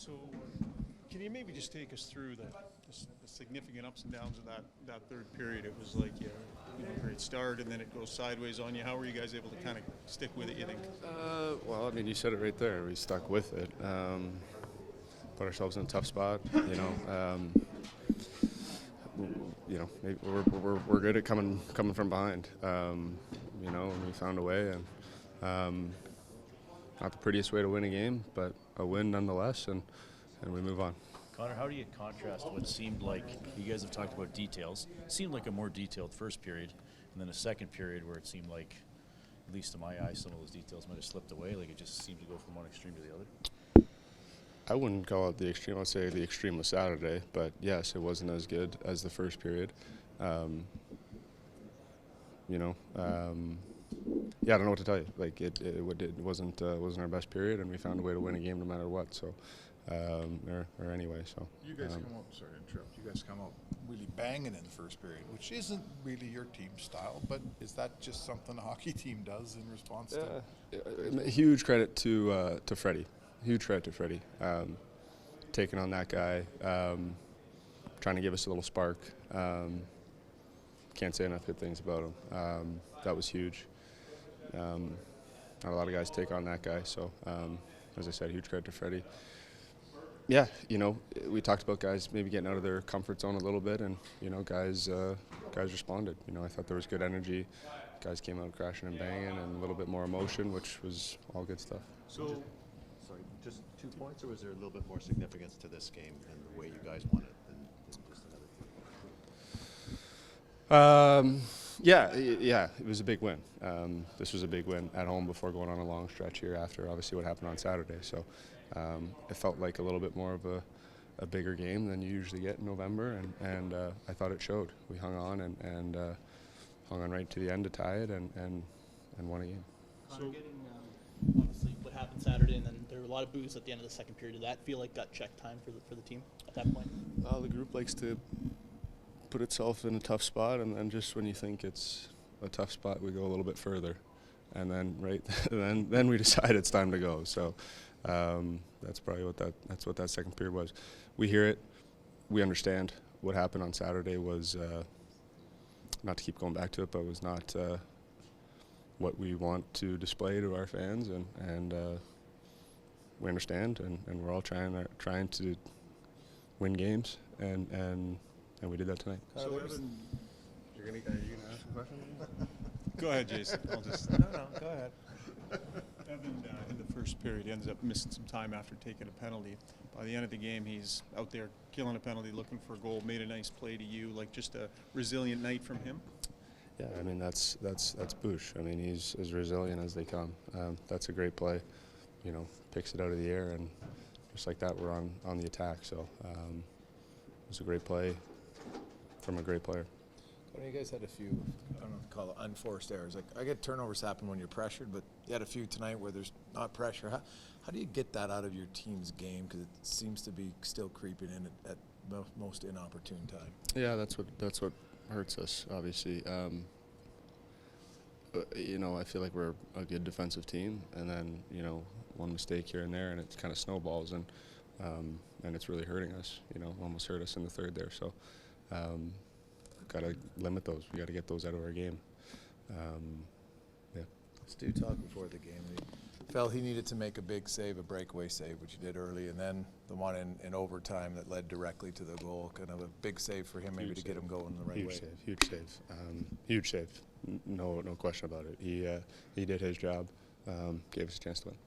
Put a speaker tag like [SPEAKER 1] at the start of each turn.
[SPEAKER 1] So, can you maybe just take us through the significant ups and downs of that third period? It was like, great start, and then it goes sideways on you. How were you guys able to kind of stick with it, you think?
[SPEAKER 2] Well, I mean, you said it right there. We stuck with it. Put ourselves in a tough spot. Maybe we're good at coming from behind. And we found a way, and not the prettiest way to win a game, but a win nonetheless, and we move on.
[SPEAKER 3] Connor, how do you contrast what seemed like, you guys have talked about details, seemed like a more detailed first period, and then a second period where it seemed like, at least to my eyes, some of those details might have slipped away, like it just seemed to go from one extreme to the other?
[SPEAKER 2] I wouldn't call it the extreme. I'd say the extreme was Saturday, but yes, it wasn't as good as the first period. I don't know what to tell you. Like it wasn't our best period, and we found a way to win a game no matter what. So, or anyway. So
[SPEAKER 4] you guys come out. Sorry to interrupt. You guys come out really banging in the first period, which isn't really your team style. But is that just something a hockey team does in response to?
[SPEAKER 2] Huge credit to Freddie. Huge credit to Freddie. Taking on that guy, trying to give us a little spark. Can't say enough good things about him. That was huge. Not a lot of guys take on that guy, so as I said, huge credit to Freddie. Yeah, we talked about guys maybe getting out of their comfort zone a little bit, and guys responded. I thought there was good energy. Guys came out crashing and banging, and a little bit more emotion, which was all good stuff.
[SPEAKER 5] So, sorry, just 2 points, or was there a little bit more significance to this game and the way you guys won it than just another team?
[SPEAKER 2] Yeah, it was a big win. This was a big win at home before going on a long stretch here after obviously what happened on Saturday. So it felt like a little bit more of a bigger game than you usually get in November, and I thought it showed. We hung on and hung on right to the end to tie it and won a game.
[SPEAKER 6] So, obviously what happened Saturday, and then there were a lot of boos at the end of the second period. Did that feel like gut check time for the team at that point?
[SPEAKER 2] The group likes to put itself in a tough spot, and then just when you think it's a tough spot, we go a little bit further, and then then we decide it's time to go. So that's probably what that second period was. We hear it, we understand what happened on Saturday was not to keep going back to it, but was not what we want to display to our fans, and we understand, and we're all trying to win games, and we did that tonight.
[SPEAKER 1] So
[SPEAKER 2] You're gonna ask a question?
[SPEAKER 1] go ahead, Jason. I'll just.
[SPEAKER 4] No, go ahead.
[SPEAKER 1] Evan, in the first period, ends up missing some time after taking a penalty. By the end of the game, he's out there killing a penalty, looking for a goal, made a nice play to you, like just a resilient night from him.
[SPEAKER 2] Yeah, I mean that's Bush. I mean he's as resilient as they come. That's a great play. Picks it out of the air, and just like that, we're on the attack. So it was a great play from a great player.
[SPEAKER 4] You guys had a few, I don't know if you call it unforced errors. Like I get turnovers happen when you're pressured, but you had a few tonight where there's not pressure. How do you get that out of your team's game? Because it seems to be still creeping in at most inopportune time.
[SPEAKER 2] Yeah, that's what hurts us, obviously. I feel like we're a good defensive team, and then one mistake here and there, and it kind of snowballs, and it's really hurting us. Almost hurt us in the third there. So. Got to limit those. We got to get those out of our game.
[SPEAKER 4] Stu talked before the game. He felt he needed to make a big save, a breakaway save, which he did early, and then the one in overtime that led directly to the goal. Kind of a big save for him, maybe to get him going the right way.
[SPEAKER 2] Huge save. No question about it. He did his job. Gave us a chance to win.